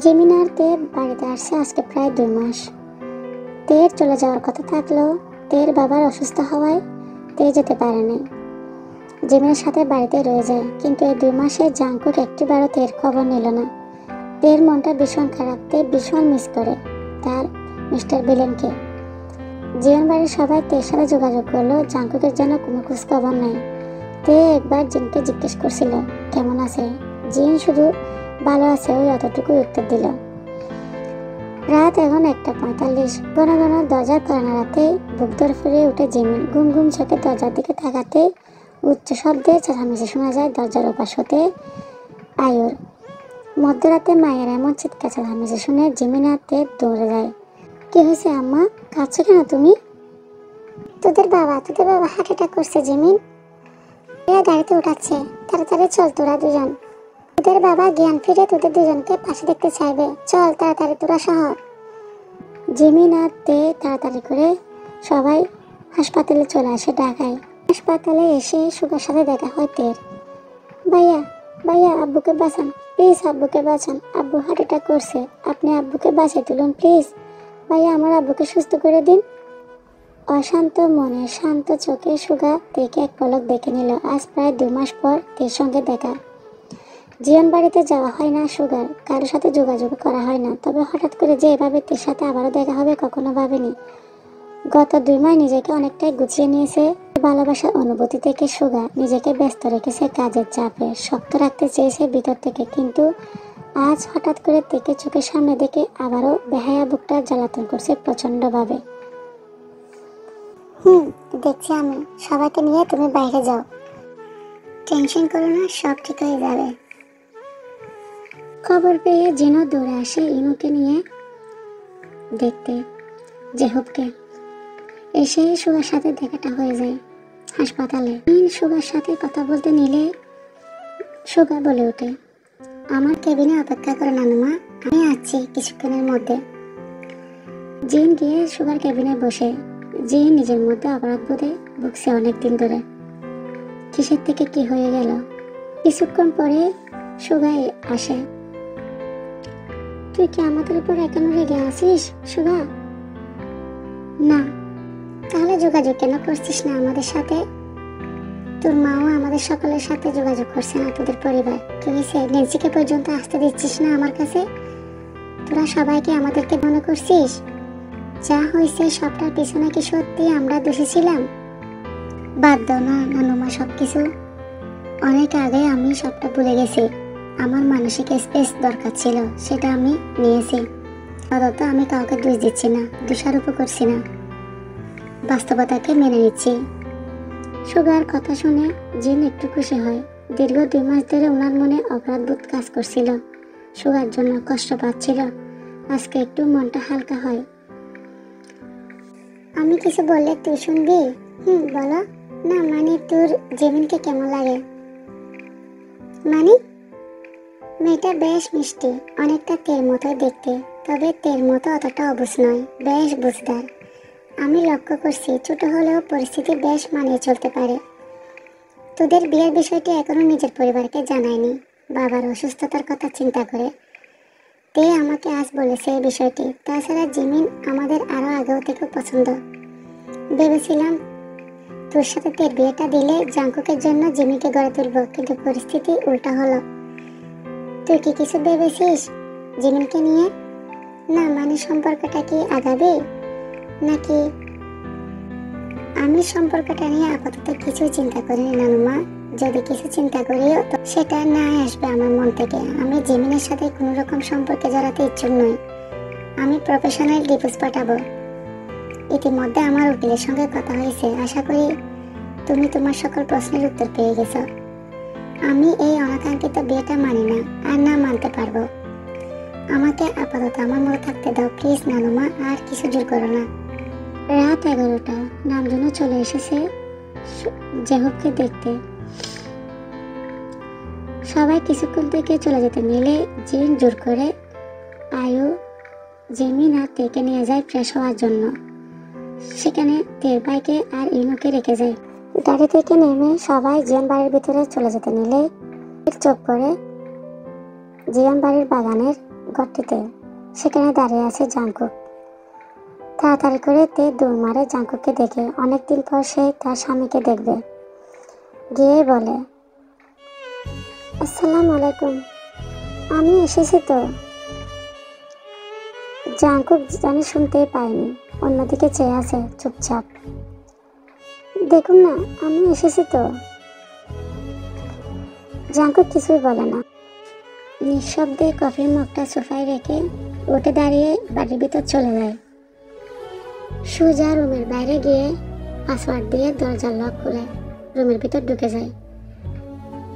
Jimin আর তে বাড়িতে আসছে আজকে প্রায় 2 মাস। তের চলে যাওয়ার কথা থাকলেও তের বাবার অসুস্থ হওয়ায় তে যেতে পারেনি। জিমিনের সাথে বাড়িতে রয়ে যায়, কিন্তু এই 2 মাসে জাংকুক একটিবারও তের খবর নিল না। তের মনটা ভীষণ খারাপ, তে ভীষণ মিস করে তার মিস্টার বিলেনকে। জিয়ন বাড়ির সবাই তের সাথে যোগাযোগ করলো, জাংকুকের যেন কোনো খোঁজ খবর নেই। তে একবার জিনকে জিজ্ঞেস করছিল কেমন আছে, জিন শুধু ভালো আছে ওই অতটুকুই উত্তর দিল। রাত এখন 1:45। ঘন ঘন দরজার কড়া নাড়াতেই বুক ধরে ফিরে উঠে জিমিন। ঘুম ঘুম চোখে দরজার দিকে তাকাতে উচ্চ শব্দে চেঁচামেচি শোনা যায় দরজার ওপাশ হতে আয়ুর। মধ্যরাতে মায়ের এমন চিৎকার চেঁচামেচি শুনে জিমিন আর তে দৌড়ে যায়। কি হয়েছে আম্মা, কাঁদছো কেন তুমি? তোদের বাবা হার্ট অ্যাটাক করছে জিমিন, এরা গাড়িতে উঠাচ্ছে, তাড়াতাড়ি চল তোরা দুজন। তোদের বাবা জ্ঞান ফিরে তোদের দুজনকে পাশে দেখতে চাইবে, চল তাড়াতাড়ি তোরা সহ। জিমিন আর তে তাড়াতাড়ি করে সবাই হাসপাতালে চলে আসে ঢাকায়। হাসপাতালে এসে সুগার সাথে দেখা হয় তের। ভাইয়া আব্বুকে বাঁচান প্লিজ, আব্বুকে বাঁচান, আব্বু হার্ট অ্যাটাক করছে, আপনি আব্বুকে বাঁচিয়ে তুলুন প্লিজ, ভাইয়া আমার আব্বুকে সুস্থ করে দিন। অশান্ত মনে শান্ত চোখে সুগা তেকে এক পলক দেখে নিল। আজ প্রায় 2 মাস পর তের সঙ্গে দেখা। জিয়ন বাড়িতে যাওয়া হয় না সুগার, কারোর সাথে যোগাযোগ করা হয় না, তবে হঠাৎ করে যে এভাবে তের সাথে আবারও দেখা হবে কখনো ভাবেনি। গত 2 মাস নিজেকে অনেকটাই গুছিয়ে নিয়েছে। ভালোবাসার অনুভূতি থেকে সুগা নিজেকে ব্যস্ত রেখেছে কাজের চাপে, শক্ত রাখতে চেয়েছে ভিতর থেকে, কিন্তু আজ হঠাৎ করে তেকে চোখের সামনে দেখে আবারও বেহায়া বুকটা জ্বালাতন করছে প্রচন্ডভাবে। দেখছি আমি, সবাইকে নিয়ে তুমি বাইরে যাও, টেনশন করো না, সব ঠিক হয়ে যাবে। খবর পেয়ে জিনও দৌড়ে আসে ইনুকে নিয়ে দেখতে জেহুবকে। এসে সুগার সাথে দেখাটা হয়ে যায় হাসপাতালে। সুগার সাথে কথা বলতে নিলে সুগা বলে ওঠে, আমার কেবিনে অপেক্ষা করে নানুমা, আমি আসছি কিছুক্ষণের মধ্যে। জিন গিয়ে সুগার কেবিনে বসে। জিন নিজের মধ্যে অপরাধ বোধে ভুগছে অনেকদিন ধরে। কিসের থেকে কি হয়ে গেল। কিছুক্ষণ পরে সুগা আসে। তুই কি আমাদের উপর এখনো রেগে আছিস সুগা? না। তাহলে যোগাযোগ কেন করছিস না আমাদের সাথে? তোর মাও আমাদের সকলের সাথে যোগাযোগ করছে না, তোদের পরিবার কি হয়েছে? নেন্সিকে পর্যন্ত আসতে দিচ্ছিস না আমার কাছে। তোরা সবাইকে আমাদেরকে মনে করছিস? যা হয়েছে সবটার পিছনে কি সত্যি আমরা দোষী ছিলাম? বাদ দাও না নানুমা সবকিছু, অনেক আগে আমি সবটা ভুলে গেছি। আমার মানসিক স্পেস দরকার ছিল, সেটা আমি নিয়েছি। অন্তত আমি কাউকে দোষ দিচ্ছি না, দোষারোপ করছি না, বাস্তবতাকে মেনে নিচ্ছি। সুগার কথা শুনে জিন একটু খুশি হয়। দীর্ঘ 2 মাস ধরে ওনার মনে অপরাধবোধ কাজ করছিল, সুগার জন্য কষ্ট পাচ্ছিল। আজকে একটু মনটা হালকা হয়। আমি কিছু বললে তুই শুনবি? বলো না। মানে তোর জিমিনকে কেমন লাগে? মানে মেয়েটা বেশ মিষ্টি, অনেকটা তের মতোই দেখতে, তবে তের মতো অতটা অবুঝ নয়, বেশ বুঝদার। আমি লক্ষ্য করছি ছোট হলেও পরিস্থিতি বেশ মানিয়ে চলতে পারে। তোদের বিয়ের বিষয়টি এখনো নিজের পরিবারকে জানায়নি, বাবার অসুস্থতার কথা চিন্তা করে। তে আমাকে আজ বলেছে এই বিষয়টি। তাছাড়া জিমিন আমাদের আরো আগেও থেকে পছন্দ। ভেবেছিলাম তোর সাথে তের বিয়েটা দিলে জাংকুকের জন্য জিমিকে গড়ে তুলব, কিন্তু পরিস্থিতি উল্টা হলো। তুই কি কিছু ভেবেছিস জিমিনকে নিয়ে? না মানে সম্পর্কটা কি আগাবে নাকি? আমি সম্পর্কটা নিয়ে আপাতত কিছু চিন্তা করিনি নানুমা, যদি কিছু চিন্তা করিও তো সেটা না আসবে আমার মন থেকে। আমি জিমিনের সাথে কোনো রকম সম্পর্কে জড়াতে ইচ্ছুক নই। আমি প্রফেশনাল ডিভোর্স পাঠাবো। ইতিমধ্যে আমার উকিলের সঙ্গে কথা হয়েছে, আশা করি তুমি তোমার সকল প্রশ্নের উত্তর পেয়ে গেছো। আমি এই অনাকাঙ্ক্ষিত বিয়েটা মানি না, আর না মানতে পারবো। আমাকে আপাতত আমার মতো থাকতে দাও প্লিজ নানুমা, আর কিছু জোর করো না। রাত 11টা। নামজনও চলে এসেছে জেহুবকে দেখতে। সবাই কিছুক্ষণ থেকে চলে যেতে নিলে জিন জোর করে আয়ু, জিমিন আর তেকে নিয়ে যায় ফ্রেশ হওয়ার জন্য। সেখানে তের বাইকে আর ইনুকে রেখে যায়। গাড়ি থেকে নেমে সবাই জিয়ান বাড়ির ভিতরে চলে যেতে নিলে চোখ পড়ে জিয়ান বাড়ির বাগানের ঘরটিতে। সেখানে দাঁড়িয়ে আছে জাংকুক। তাড়াতাড়ি করে তে দৌড় মারে জাংকুককে দেখে। অনেকদিন পর সে তার স্বামীকে দেখবে। গিয়ে বলে, আসসালামু আলাইকুম, আমি এসেছি তো। জাংকুক জানি শুনতেই পায়নি, অন্যদিকে চেয়ে আছে চুপচাপ। দেখুন না, আমি এসেছি তো। জাংকুক কিছুই বলে না, নিঃশব্দে কফির মগটা সোফায় রেখে উঠে দাঁড়িয়ে বাড়ির ভিতর চলে যায়। সুজা রুমের বাইরে গিয়ে পাসওয়ার্ড দিয়ে দরজার লক খুলে রুমের ভিতর ঢুকে যায়।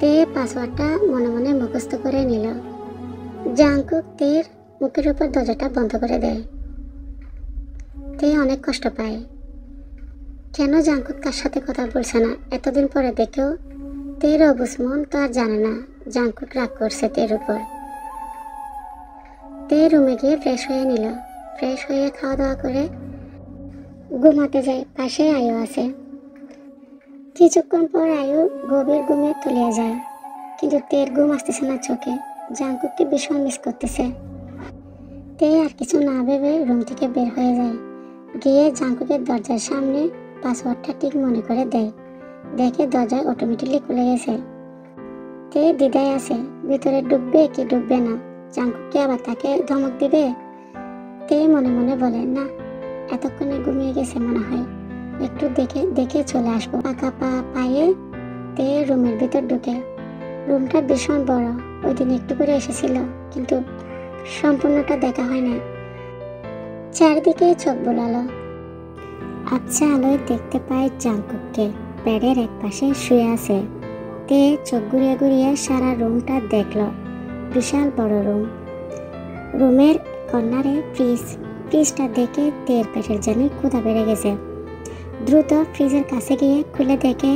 তে পাসওয়ার্ডটা মনে মনে মুখস্থ করে নিল। জাংকুক তের মুখের উপর দরজাটা বন্ধ করে দেয়। তে অনেক কষ্ট পায়। কেন জাংকুক তার সাথে কথা বলছে না এতদিন পরে দেখেও? তের অবুঝ মন তো আর জানে না জাংকুক রাগ করছে তের উপর। তে রুমে গিয়ে ফ্রেশ হয়ে নিল। ফ্রেশ হয়ে খাওয়া দাওয়া করে ঘুমাতে যায়। পাশে আয়ু আছে। কিছুক্ষণ পর আয়ু গভীর ঘুমে তলিয়ে যায়, কিন্তু তের ঘুম আসতেছে না চোখে। জাংকুককে ভীষণ মিস করতেছে। তে আর কিছু না ভেবে রুম থেকে বের হয়ে যায়। গিয়ে জাংকুকের দরজার সামনে পাসওয়ার্ডটা ঠিক মনে করে দেয়। দেখে দরজা অটোমেটিকলি খুলে গেছে। তে দ্বিধায় আছে, ভিতরে ঢুকবে কি ঢুকবে না। জাংকুককে আবার তাকে ধমক দিবে। তে মনে মনে বলে, না, এতক্ষণে ঘুমিয়ে গেছে মনে হয়, একটু দেখে দেখে চলে আসবো। পাকা পায়ে তে রুমের ভিতর ঢুকে। রুমটা ভীষণ বড়। ওই দিন একটু করে এসেছিল, কিন্তু সম্পূর্ণটা দেখা হয় না। চারিদিকে চোখ বোলালো। আচ্ছা আলোয় দেখতে পায় জাংকুককে বেডের এক পাশে শুয়ে আছে। তে চোখ ঘুরিয়ে ঘুরিয়ে সারা রুমটা দেখলো। বিশাল বড় রুম। রুমের কর্নারে ফ্রিজটা দেখে তের পেটের জানি ক্ষুধা বেড়ে গেছে। দ্রুত ফ্রিজের কাছে গিয়ে খুলে দেখে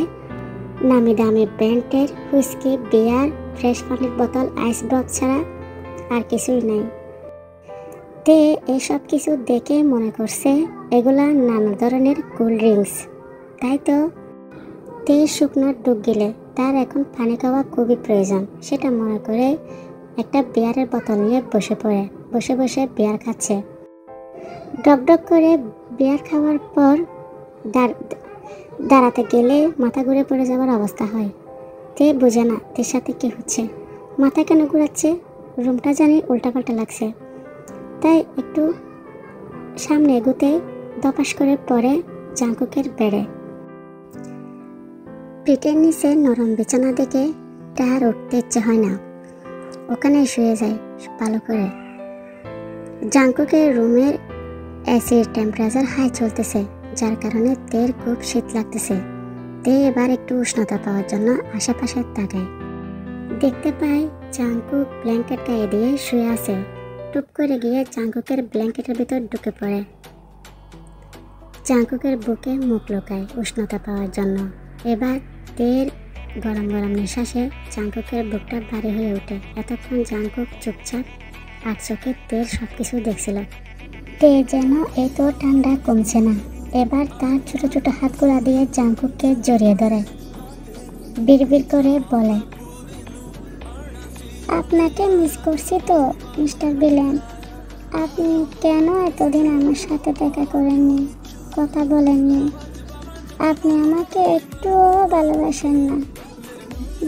নামি দামি ব্র্যান্ডের হুইস্কি, বিয়ার, ফ্রেশ পানির বোতল, আইস ড্রপ ছাড়া আর কিছুই নাই। তে এসব কিছু দেখে মনে করছে এগুলা নানা ধরনের কোল্ড ড্রিঙ্কস। তাই তো তে শুকনো ডুব গেলে তার এখন পানি খাওয়া খুবই প্রয়োজন। সেটা মনে করে একটা বিয়ারের বোতল নিয়ে বসে বসে বিয়ার খাচ্ছে। ডক করে বিয়ার খাওয়ার পর দাঁড়াতে গেলে মাথা ঘুরে পড়ে যাওয়ার অবস্থা হয়। তে বোঝে না তের সাথে কি হচ্ছে, মাথা কেন ঘুরাচ্ছে। রুমটা জানি উল্টাপাল্টা লাগছে। তাই একটু সামনে এগুতে দপাস করে পড়ে জাংকুকের বেডে। পিঠের নিচে নরম বিছানা দেখে তার উঠতে ইচ্ছে হয় না। ওখানে শুয়ে যায় ভালো করে। জাংকুকের রুমের এসির টেম্পারেচার হাই চলতেছে, যার কারণে তের খুব শীত লাগতেছে। তে এবার একটু উষ্ণতা পাওয়ার জন্য আশেপাশে তাকায়। দেখতে পায় জাংকুক ব্ল্যাঙ্কেট গায়ে দিয়ে শুয়ে আছে। টুপ করে গিয়ে জাংকুকের ব্ল্যাঙ্কেটের ভিতর ঢুকে পড়ে। জাংকুকের বুকে মুখ লুকায় উষ্ণতা পাওয়ার জন্য। এবার তের গরম গরম নিঃশ্বাসে জাংকুকের বুকটা ভারী হয়ে ওঠে। এতক্ষণ জাংকুক চুপচাপ আর চোখে তের সবকিছু দেখছিল। তে যেন এত ঠান্ডা কমছে না। এবার তার ছোট ছোট হাতগুলা দিয়ে জাংকুককে জড়িয়ে ধরে বিড়বিড় করে বলে, আপনাকে মিস করছি তো মিস্টার ভিলেন। আপনি কেন এতদিন আমার সাথে দেখা করেননি, কথা বলেননি? আপনি আমাকে একটুও ভালোবাসেন না।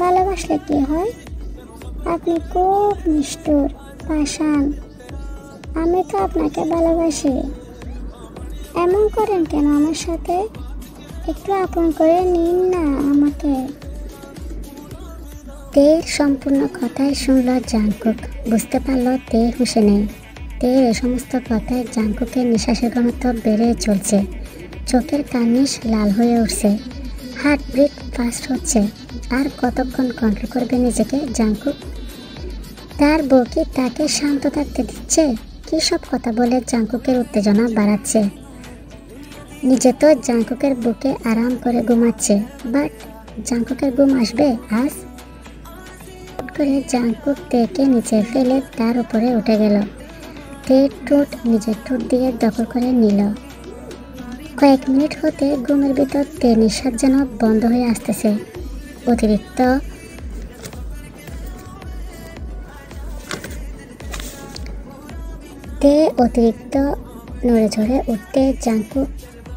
ভালোবাসলে কি হয়? আপনি খুব নিষ্ঠুর, পাষাণ। আমি তো আপনাকে ভালোবাসি। এমন করেন কেন আমার সাথে? একটু আপন করে নিন না আমাকে। তের সম্পূর্ণ কথাই শুনল জাংকুক। বুঝতে পারল তে হুঁশে নেই। তের এ সমস্ত কথায় জাংকুকের নিঃশ্বাসের ঘনত্ব বেড়ে চলছে। চোখের কার্নিশ লাল হয়ে উঠছে। হার্ট বিট ফাস্ট হচ্ছে। আর কতক্ষণ কন্ট্রোল করবে নিজেকে জাংকুক? তার বউ কি তাকে শান্ত থাকতে দিচ্ছে? কি সব কথা বলে জাংকুকের উত্তেজনা বাড়াচ্ছে। নিজে তো জাংকুকের বুকে আরাম করে ঘুমাচ্ছে, বাট জাংকুকের ঘুম আসবে আজ? করে জাংকুক তেকে নিচে ফেলে তার উপরে উঠে গেল। তে ঠোঁট নিজের ঠোঁট দিয়ে দখল করে নিল। কয়েক মিনিট হতে ঘুমের ভিতর তে নিঃশ্বাস যেন বন্ধ হয়ে আসতেছে। তে অতিরিক্ত নড়ে চড়ে উঠতে জাঙ্কুক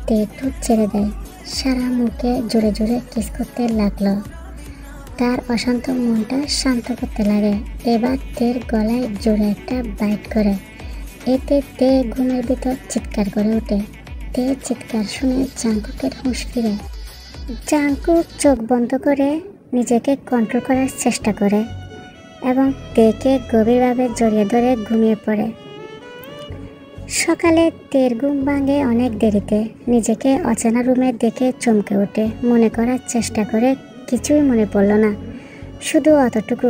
তে একটু ছেড়ে দেয়। সারা মুখে জোরে জোরে কিস করতে লাগলো। তার অশান্ত মনটা শান্ত করতে লাগে। এবার তের গলায় জোরে একটা বাইট করে। এতে তে ঘুমের ভিতর চিৎকার করে ওঠে। তে চিৎকার শুনে জাঙ্কুকের হুঁশ ফিরে। জাঙ্কুক চোখ বন্ধ করে নিজেকে কন্ট্রোল করার চেষ্টা করে এবং তেকে গভীরভাবে জড়িয়ে ধরে ঘুমিয়ে পড়ে। সকালে তের ঘুম ভাঙে অনেক দেরিতে। নিজেকে অচেনা রুমে দেখে চমকে ওঠে। মনে করার চেষ্টা করে কিছুই মনে পড়ল না, শুধু অতটুকু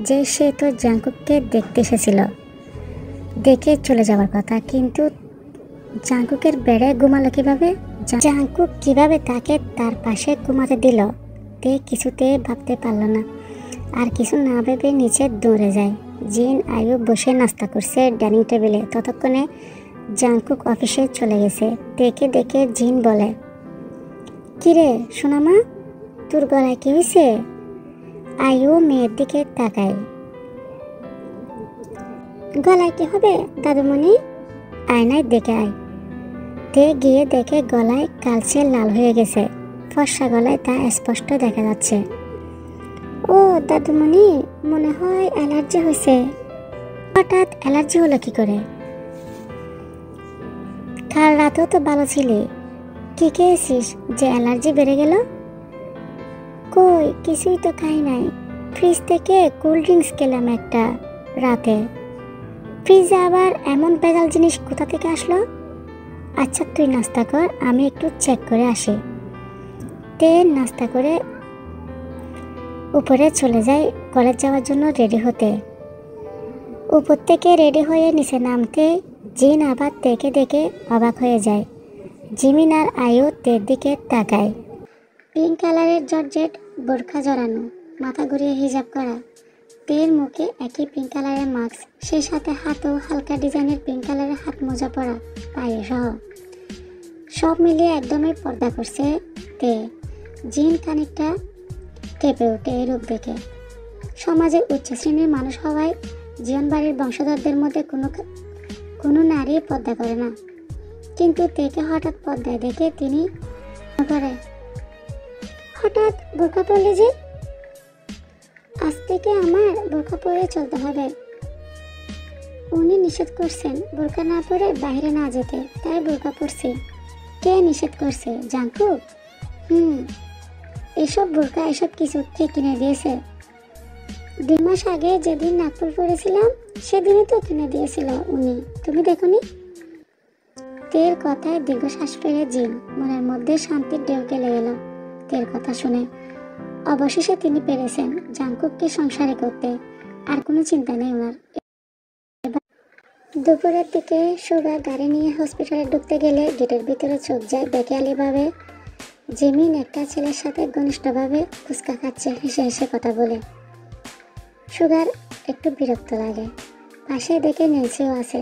যে সে তো জাঙ্কুককে দেখতে এসেছিল, দেখে চলে যাওয়ার কথা। কিন্তু জাঙ্কুকের বেডে ঘুমালো কিভাবে? জাঙ্কুক কিভাবে তাকে তার পাশে ঘুমাতে দিল? তে কিছুতে ভাবতে পারল না। আর কিছু না ভেবে নিচে দৌড়ে যায়। জিন আয়ুব বসে নাস্তা করছে ডাইনিং টেবিলে। ততক্ষণে জাঙ্কুক অফিসে চলে গেছে। তেকে দেখে জিন বলে, কিরে সোনামা, তোর গলায় কি হয়েছে? আয়ু মেয়ের দিকে তাকায়। গলায় কি হবে দাদুমণি? আয়নায় দেখে আয়। তে গিয়ে দেখে গলায় কালচে লাল হয়ে গেছে। ফর্সা গলায় তা স্পষ্ট দেখা যাচ্ছে। ও দাদুমণি, মনে হয় অ্যালার্জি হয়েছে। হঠাৎ অ্যালার্জি হলো কি করে? কাল রাতেও তো ভালো ছিলি, কি খেয়েছিস যে অ্যালার্জি বেড়ে গেল? কই কিছুই তো খাই নাই, ফ্রিজ থেকে কোল্ড ড্রিঙ্কস খেলাম একটা রাতে। ফ্রিজে আবার এমন ভেজাল জিনিস কোথা থেকে আসলো? আচ্ছা তুই নাস্তা কর, আমি একটু চেক করে আসি। তে নাস্তা করে উপরে চলে যায় কলেজ যাওয়ার জন্য রেডি হতে। উপর থেকে রেডি হয়ে নিচে নামতে জিন আবার তেকে দেখে অবাক হয়ে যায়। জিমিন আর আয়ু তের দিকে তাকায়। পিঙ্ক কালারের জর্জেট বোরখা জড়ানো, মাথা ঘুরিয়ে হিজাব করা। তের মুখে একই পিঙ্ক কালারের মাস্ক, সেই সাথে হাতেও হালকা ডিজাইনের পিঙ্ক কালারের হাত মোজা পরা, পায়ে সহ। সব মিলিয়ে একদমই পর্দা করছে তে। জিন খানিকটা কেঁপে ওঠে এই রূপ দেখে। সমাজের উচ্চ শ্রেণীর মানুষ হওয়ায় জীবন বাড়ির বংশধরদের মধ্যে কোনো নারী পর্দা করে না, কিন্তু তেকে হঠাৎ পর্দায় দেখে তিনি করে, হঠাৎ বোরখা পরলে যে? আজ থেকে আমার বোরখা পরে চলতে হবে। উনি নিষেধ করছেন বোরখা না পরে বাইরে না যেতে, তাই বোরখা পরছি। কে নিষেধ করছে? জাঙ্কুক? এসব বোরখা এসব কিছু কে কিনে দিয়েছে? 2 মাস আগে যেদিন নাগপুর পড়েছিলাম সেদিনই তো কিনে দিয়েছিল উনি, তুমি দেখোনি? তের কথায় দীর্ঘশ্বাস ফেলে জিন মনের মধ্যে শান্তির ঢেউ খেলে এলো তের কথা শুনে। অবশেষে তিনি পেরেছেন জাঙ্কুককে সংসারে করতে, আর কোনো চিন্তা নেই ওনার। দুপুরের দিকে সুগা গাড়ি নিয়ে হসপিটালে ঢুকতে গেলে গেটের ভিতরে চোখ যায় বেখেয়ালিভাবে জিমিন একটা ছেলের সাথে ঘনিষ্ঠভাবে ফুচকা খাচ্ছে, হেসে হেসে কথা বলে। সুগার একটু বিরক্ত লাগে। পাশে দেখে নেন্সিও আছে।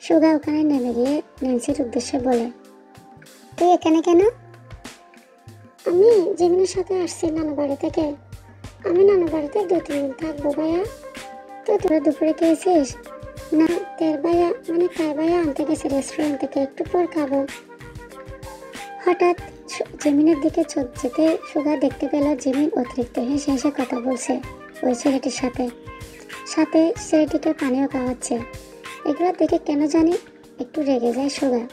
সুগা ওখানে নেমে গিয়ে নেন্সির উদ্দেশ্যে বলে, তুই এখানে কেন? আমি জিমিনের সাথে আসছি নানু বাড়ি থেকে। আমি নানু বাড়িতে 2-3 দিন থাকবো ভাইয়া। তো তোরা দুপুরে খেয়েছিস? না, তের ভাইয়া মানে কার ভাইয়া আনতে গেছে রেস্টুরেন্ট থেকে, একটু পর খাবো। হঠাৎ জিমিনের দিকে চোখ যেতে সুগা দেখতে পেল জিমিন অতিরিক্ত হেসে হেসে কথা বলছে ওই ছেলেটির সাথে, সাথে ছেলেটিকে পানিও খাওয়াচ্ছে। এগুলো দেখে কেন জানি একটু রেগে যায় সুগা।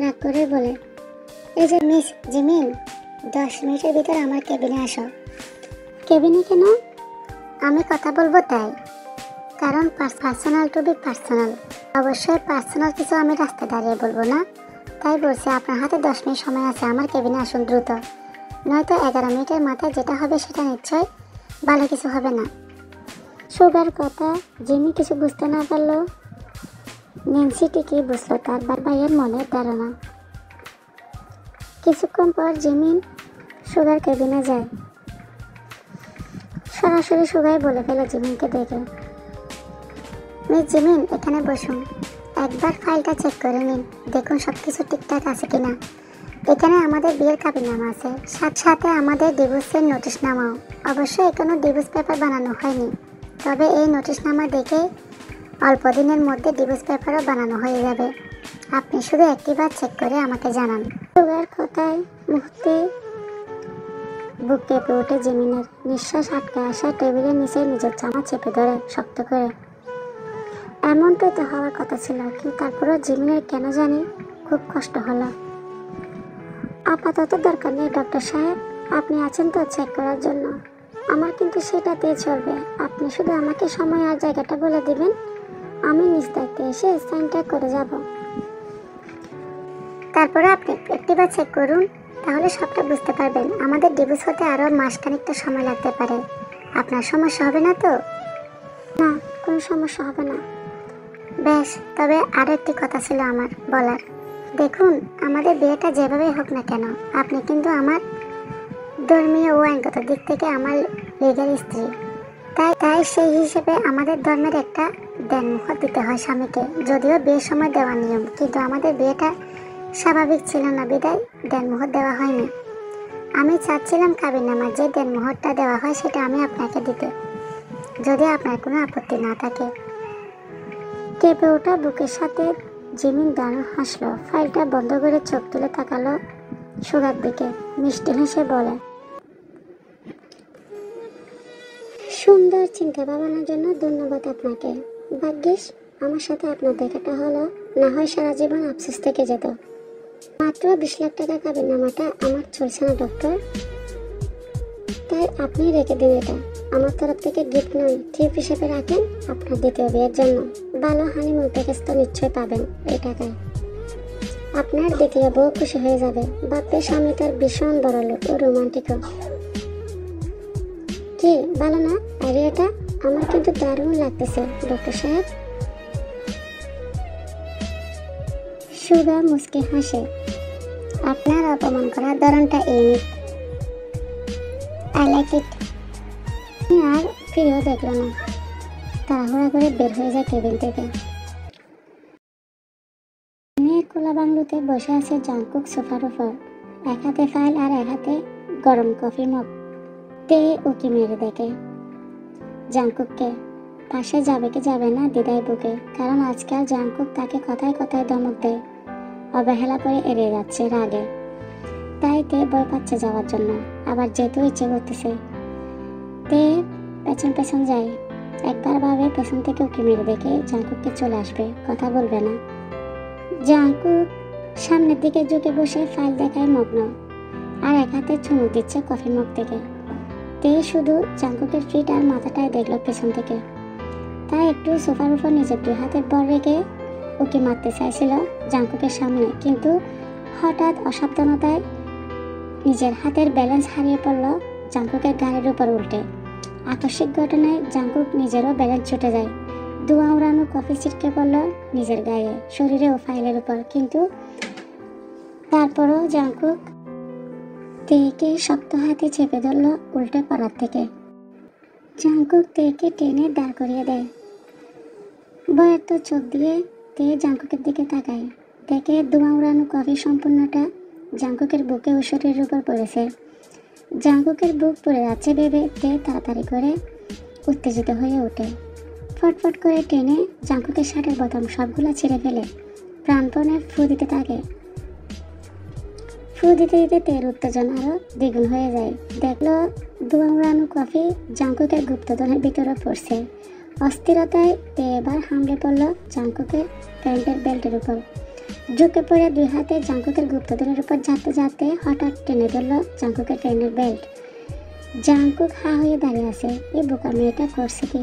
রাগ করে বলে, এই যে মিস জিমিন, 10 মিনিটের ভিতরে আমার কেবিনে আসো। কেবিনে কেন? আমি কথা বলবো তাই। কারণ পার্সোনাল টু বি পার্সোনাল। অবশ্যই পার্সোনাল কিছু আমি রাস্তায় দাঁড়িয়ে বলবো না, তাই বলছি আপনার হাতে 10 মিনিট সময় আছে, আমার কেবিনে আসুন দ্রুত, নয়তো 11 মিনিটের মাথায় যেটা হবে সেটা নিশ্চয় ভালো কিছু হবে না। সুগার কথা জিমি কিছু বুঝতে না পারলো, নেন্সি ঠিকই বুঝলো তার ভাইয়ের মনের ধারণা। কিছুক্ষণ পর জিমিন সুগার কেবিনে যায়। সরাসরি সুগাই বলে ফেলে জিমিনকে দেখে, মিস জিমিন এখানে বসুন, একবার ফাইলটা চেক করে নিন, দেখুন সব কিছু ঠিকঠাক আছে কিনা। এখানে আমাদের বিয়ের কাবিননামা আছে, সাথে আমাদের ডিভোর্সের নোটিশনামাও। অবশ্যই কোনো ডিভোর্স পেপার বানানো হয়নি, তবে এই নোটিশনামা দেখে অল্প দিনের মধ্যে ডিভোর্স পেপারও বানানো হয়ে যাবে। আপনি শুধু একটিবার চেক করে আমাকে জানান। সুগার কথায় মুহূর্তে বুক কেঁপে ওঠে জিমিনের। নিঃশ্বাস আটকে আসা টেবিলের নিচে নিজের জামা চেপে ধরে শক্ত করে। এমনটাই তো হওয়ার কথা ছিল, কিন্তু তারপরও জিমিনের কেন জানি খুব কষ্ট হলো। আপাতত দরকার নেই ডক্টর সাহেব, আপনি আছেন তো চেক করার জন্য। আমার কিন্তু সেটাতেই চলবে। আপনি শুধু আমাকে সময় আর জায়গাটা বলে দিবেন, আমি নিজ দায়িত্বে এসে সাইনটা করে যাব। তারপরে আপনি একটিবার চেক করুন, তাহলে সবটা বুঝতে পারবেন। আমাদের ডিভোর্স হতে আরও মাসখানিকটা সময় লাগতে পারে। আপনার সমস্যা হবে না তো? না, কোনো সমস্যা হবে না। বেশ, তবে আরও একটি কথা ছিল আমার বলার। দেখুন, আমাদের বিয়েটা যেভাবেই হোক না কেন, আপনি কিন্তু আমার ধর্মীয় ও আইনগত দিক থেকে আমার লিগ্যাল স্ত্রী। তাই সেই হিসেবে আমাদের ধর্মের একটা দেনমোহর দিতে হয় স্বামীকে। যদিও বিয়ের সময় দেওয়া নিয়ম, কিন্তু আমাদের বিয়েটা স্বাভাবিক ছিল না বিদায় দেনমোহর দেওয়া হয়নি। আমি চাচ্ছিলাম কাবিননামার যে দেনমোহরটা দেওয়া হয় সেটা আমি আপনাকে দিতে, যদি আপনার কোনো আপত্তি না থাকে। কেঁপে ওঠা বুকের সাথে জিমিন দারুণ হাসলো। ফাইলটা বন্ধ করে চোখ তুলে তাকালো সুগার দিকে। মিষ্টি হেসে বলে, সুন্দর চিন্তা ভাবনার জন্য ধন্যবাদ আপনাকে। ভাগ্যিস আমার সাথে আপনার দেখাটা হলো, না হয় সারা জীবন আফসোস থেকে যেত। মাত্র 20 লাখ টাকা কাবিননামাটা আমার চলছে না ডক্টর, তাই আপনি রেখে দিন। এটা আমার তরফ থেকে গিফট নয়, টিপ হিসেবে রাখেন আপনার দ্বিতীয় বিয়ের জন্য। ভালো হানিমুন প্যাকেজ তো নিশ্চয় পাবেন এই টাকায়। আপনার দ্বিতীয় বউ খুশি হয়ে যাবে। ভাবতে স্বামী তার ভীষণ বড় লোক ও রোমান্টিকও। কি ভালো না আইডিয়াটা? আমার কিন্তু দারুণ লাগতেছে ডক্টর সাহেব। সুগা মুচকি হাসে। আপনার অপমান করার ধরনটা ইউনিক, আই লাইক ইট। আর ফিরেও দেখল না, তাড়াহুড়া করে বের হয়ে যায় কেবিন থেকে। খোলা বাংলোতে বসে আছে জাংকুক সোফার উপর, এক হাতে ফাইল আর এক হাতে গরম কফি মগ। তে উকি মেরে দেখে জাংকুককে। পাশে যাবে কি যাবে না দ্বিধায় বুকে, কারণ আজকাল জাংকুক তাকে কথায় কথায় ধমক দেয়, অবহেলা করে এড়িয়ে যাচ্ছে রাগে। তাই তে ভয় পাচ্ছে যাওয়ার জন্য, আবার যেতেও ইচ্ছে করতেছে। তে পেছন পেছন যায়। একবার ভাবে পেছন থেকে উকি মেরে দেখে জাংকুককে চলে আসবে, কথা বলবে না। জাংকুক সামনের দিকে ঝুঁকে বসে ফাইল দেখায় মগ্ন, আর এক হাতে চুমুক দিচ্ছে কফি মগ থেকে। তে শুধু জাংকুকের ফিট আর মাথাটাই দেখলো পেছন থেকে। তাই একটু সোফার উপর নিজের 2 হাতের বর রেখে উকি মারতে চাইছিল জাংকুকের সামনে, কিন্তু হঠাৎ অসাবধানতায় নিজের হাতের ব্যালেন্স হারিয়ে পড়ল জাংকুকের গাড়ির উপর উল্টে। আকস্মিক ঘটনায় জাংকুক নিজেরও ব্যালেন্স ছুটে যায়। ধোঁয়া উড়ানো কফি ছিটকে পড়ল নিজের গায়ে, শরীরে ও ফাইলের উপর। কিন্তু তারপরও জাংকুক তেকে শক্ত হাতে চেপে ধরল উল্টে পড়ার থেকে। জাংকুক তেকে টেনে দাঁড় করিয়ে দেয়। ভয়ের তো চোখ দিয়ে তে জাংকুকের দিকে তাকায়, দেখে ধোঁয়া উড়ানো কফি সম্পূর্ণটা জাংকুকের বুকে ও শরীরের উপর পড়েছে। জাংকুকের বুক পড়ে যাচ্ছে ভেবে তে তাড়াতাড়ি করে উত্তেজিত হয়ে ওঠে। ফটফট করে টেনে জাংকুকের শার্টের বোতাম সবগুলো ছিঁড়ে ফেলে প্রাণপণে ফু দিতে থাকে। ফু দিতে দিতে তের উত্তেজনা আরও দ্বিগুণ হয়ে যায়। দেখলো ধোঁয়া উড়ানো কফি জাংকুকের গুপ্তধনের ভিতরে পড়ছে। অস্থিরতায় তে এবার হামলে পড়ল জাংকুকের প্যান্টের বেল্টের উপর। ঝুঁকে পড়ে 2 হাতে জাংকুকের গুপ্তধনের উপর ঝাঁপতে ঝাঁপতে হঠাৎ টেনে ধরল জাংকুকের প্যান্টের বেল্ট। জাংকুক হা হয়ে দাঁড়িয়ে আছে, এই বোকা মেয়েটা করছে কি?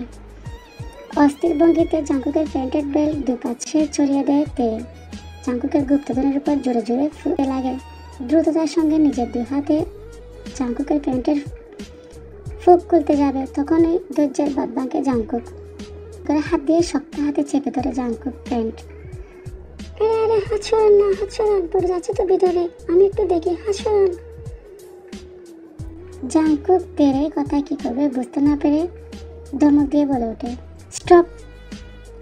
অস্থির ভঙ্গিতে জাংকুকের প্যান্টের বেল্ট 2 পাশে ছড়িয়ে দেয় তে। জাংকুকের গুপ্তধনের উপর জোরে জোরে ফুটে লাগে। দ্রুততার সঙ্গে নিজের 2 হাতে জাংকুকের প্যান্টের ফুক খুলতে যাবে, তখনই ধৈর্যের বাদ ভাঙে জাংকুক। করে হাত দিয়ে শক্ত হাতে চেপে ধরে জাংকুক প্যান্ট। আরে হাত সরান না, হাত সরান, পড়ে যাচ্ছে তো ভিতরে, আমি একটু দেখি, হাত সরান। জাংকুক তেরে কথা কি করবে বুঝতে না পেরে ধমক দিয়ে বলে ওঠে, স্টপ।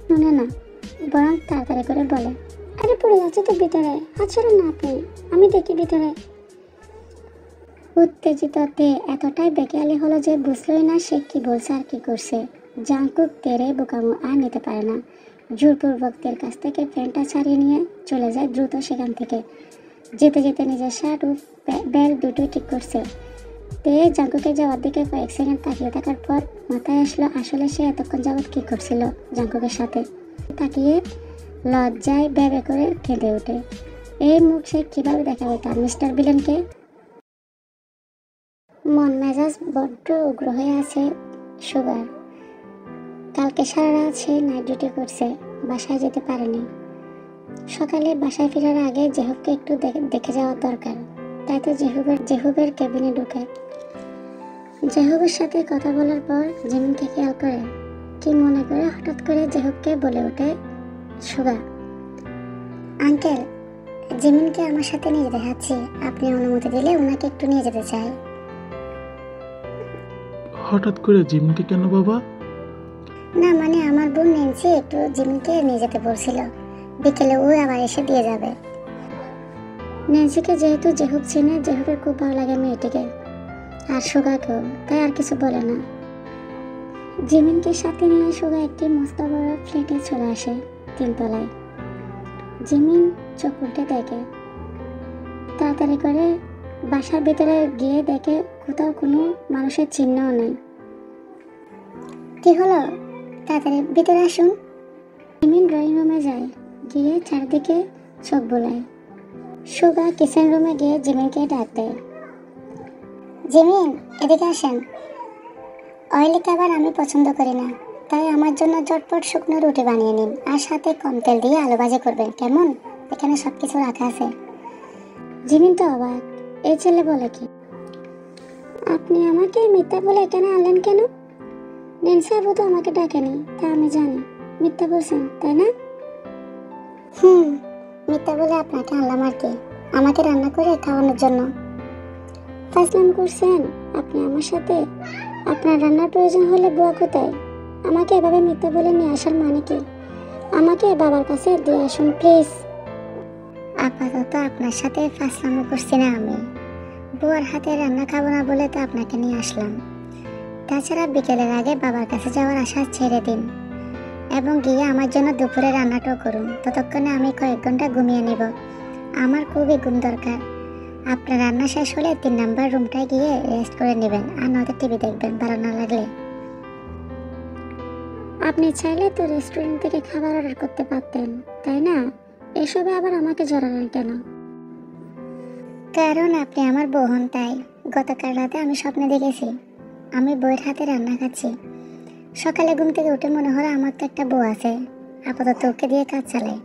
শুনে না, বরং তাড়াতাড়ি করে বলে, আরে পড়ে যাচ্ছে তো ভিতরে, হাত সরান না আপনি, আমি দেখি ভিতরে। উত্তেজিত তে এতটাই বেকেয়ালি হলো যে বুঝলই না সে কি বলছে আর কি করছে। জাংকুক তেরে বোকামো আর নিতে পারে না, জোরপূর্বকদের কাছ থেকে ফ্যানটা ছাড়িয়ে নিয়ে চলে যায় দ্রুত সেখান থেকে। যেতে যেতে নিজের শার্ট ও বেল্ট দুটোই ঠিক করছে। তে জাঙ্কুকে যাওয়ার দিকে কয়েক সেকেন্ড তাকিয়ে থাকার পর মাথায় আসলো আসলে সে এতক্ষণ যাবৎ কি করছিল জাঙ্কুকের সাথে। তাকিয়ে লজ্জায় ভেবে করে কেঁদে ওঠে। এই মুখ সে কিভাবে দেখাবে তার মিস্টার ভিলেনকে? মন মেজাজ বড্ড উগ্র হয়ে আছে সুগার। কালকে সারা রাত সে নাইট ডিউটি করছে, বাসায় যেতে পারেনি। সকালে বাসায় ফেরার আগে জেহুবকে একটু দেখে যাওয়া দরকার। তাই তো জেহুবের কেবিনে ঢুকে। জেহুবের সাথে কথা বলার পর জিমিনকে খেয়াল করে। কি মনে করে হঠাৎ করে জেহুবকে বলে ওঠে সুগা, আঙ্কেল, জিমিনকে আমার সাথে নিয়ে যেতে চাচ্ছি, আপনি অনুমতি দিলে ওনাকে একটু নিয়ে যেতে চাই। হঠাৎ করে জিমিনকে কেন বাবা? না মানে আমার বোন নেন্সি একটু জিমিনকে নিয়ে যেতে বলছিল, বিকেলে ও আবার এসে দিয়ে যাবে। নেন্সিকে যেহেতু জেহুব চেনে, জেহুবের খুব ভালো লাগে মেয়েটিকে আর সুগাকেও, তাই আর কিছু বলে না। জিমিনকে সাথে নিয়ে সুগা একটি মস্ত বড় ফ্ল্যাটে চলে আসে 3 তলায়। জিমিন চোখ উল্টে দেখে, তাড়াতাড়ি করে বাসার ভিতরে গিয়ে দেখে কোথাও কোনো মানুষের চিহ্নও নেই। কি হলো, তাড়াতাড়ি ভিতরে আসুন। জিমিন ড্রয়িং রুমে যায়, গিয়ে চারদিকে চোখ বোলায়। সুগা কিচেন রুমে গিয়ে জিমিনকে ডাক দেয়, জিমিন এদিকে আসেন। অয়েলি খাবার আমি পছন্দ করি না, তাই আমার জন্য ঝটপট শুকনো রুটি বানিয়ে নিন, আর সাথে কম তেল দিয়ে আলু ভাজি করবেন, কেমন? এখানে সবকিছু রাখা আছে। জিমিন তো অবাক, এই ছেলে বলে কি? আপনি আমাকে মিথ্যা বলে এখানে আনলেন কেন? নেন্সি আপু তো আমাকে ডাকেনি, তা আমি জানি। মিথ্যা বলছেন তাই না? মিথ্যা বলে আপনাকে আনলাম আর কি, আমাকে রান্না করে খাওয়ানোর জন্য। ফাজলাম করছেন আপনি আমার সাথে? আপনার রান্নার প্রয়োজন হলে বুয়া কোথায়? আমাকে এভাবে মিথ্যা বলে নিয়ে আসার মানে কি? আমাকে বাবার কাছে দিয়ে আসুন প্লিজ। আপাতত আপনার সাথে ফাজলামো করছি না আমি, বুয়ার হাতে রান্না খাবো না বলে তো আপনাকে নিয়ে আসলাম। তাছাড়া বিকেলের আগে বাবার কাছে যাওয়ার আশা ছেড়ে দিন এবং গিয়ে আমার জন্য দুপুরে রান্নাটাও করুন। ততক্ষণে আমি কয়েক ঘন্টা ঘুমিয়ে নেব, আমার খুবই ঘুম দরকার। আপনার রান্না শেষ হলে 3 নাম্বার রুমটায় গিয়ে রেস্ট করে নেবেন, আর নয়তো টিভি দেখবেন ভালো না লাগলে। আপনি চাইলে তো রেস্টুরেন্ট থেকে খাবার অর্ডার করতে পারতেন, তাই না? এসবে আবার আমাকে জড়ালেন কেন? কারণ আপনি আমার বউ হন, তাই। গতকাল রাতে আমি স্বপ্নে দেখেছি আমি বউয়ের হাতে রান্না খাচ্ছি। সকালে ঘুম থেকে উঠে মনে হলো আমার তো একটা বউ আছে, আপাতত ওকে দিয়ে কাজ চালাই।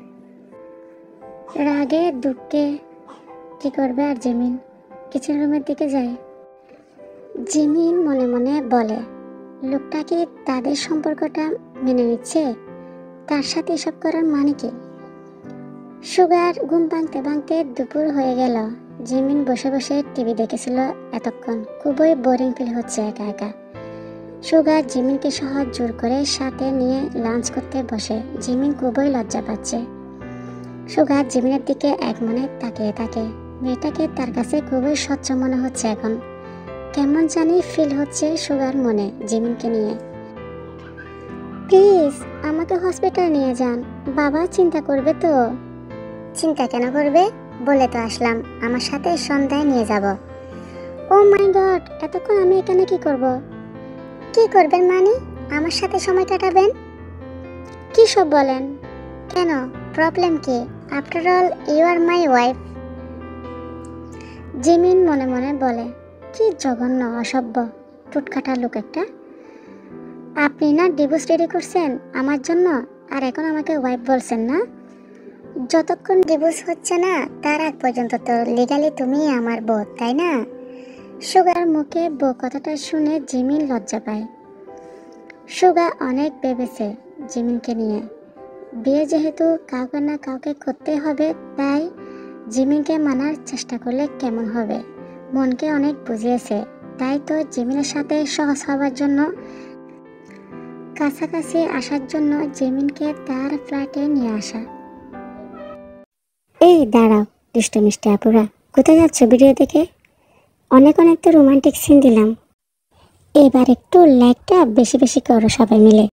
রাগে দুঃখে কি করবে আর জিমিন কিচেন রুমের দিকে যায়। জিমিন মনে মনে বলে, লোকটা কি তাদের সম্পর্কটা মেনে নিচ্ছে? তার সাথে এসব করার মানে কি? সুগার ঘুম ভাঙতে ভাঙতে দুপুর হয়ে গেল। জিমিন বসে বসে টিভি দেখেছিল এতক্ষণ, খুবই বোরিং ফিল হচ্ছে একা একা। সুগার জিমিনকে সহ জোর করে সাথে নিয়ে লাঞ্চ করতে বসে। জিমিন খুবই লজ্জা পাচ্ছে। সুগার জিমিনের দিকে এক মনে তাকিয়ে থাকে। মেয়েটাকে তার কাছে খুবই স্বচ্ছ মনে হচ্ছে এখন। কেমন জানি ফিল হচ্ছে সুগার মনে জিমিনকে নিয়ে। প্লিজ আমাকে হসপিটাল নিয়ে যান, বাবা চিন্তা করবে তো। চিন্তা কেন করবে? বলে তো আসলাম আমার সাথে সন্ধ্যায় নিয়ে যাব। ও মাই গড, এতক্ষণ আমি এখানে কি করব? কি করবেন মানে? আমার সাথে সময় কাটাবেন? কি সব বলেন? কেন, প্রবলেম কি? After all you are my wife. Jimin মনে মনে বলে, কি জঘন্য অসভ্য টুটকাটা লোক একটা। আপনি না ডিভোর্স রেডি করছেন আমার জন্য, আর এখন আমাকে ওয়াইফ বলছেন না? যতক্ষণ ডিভোর্স হচ্ছে না তার আগ পর্যন্ত তো লিগালি তুমি আমার বউ, তাই না? সুগার মুখে বউ কথাটা শুনে জিমিন লজ্জা পায়। সুগা অনেক ভেবেছে জিমিনকে নিয়ে। বিয়ে যেহেতু কাউকে না কাউকে করতে হবে, তাই জিমিনকে মানার চেষ্টা করলে কেমন হবে। মনকে অনেক বুঝিয়েছে, তাই তো জিমিনের সাথে সহজ হওয়ার জন্য, কাছাকাছি আসার জন্য জিমিনকে তার ফ্ল্যাটে নিয়ে আসা। এই দাঁড়াও দুষ্ট মিষ্টি আপুরা, কোথায় যাচ্ছ ভিডিও দেখে? অনেক অনেক তো রোমান্টিক সিন দিলাম, এবার একটু লাইকটা বেশি বেশি করো সবাই মিলে।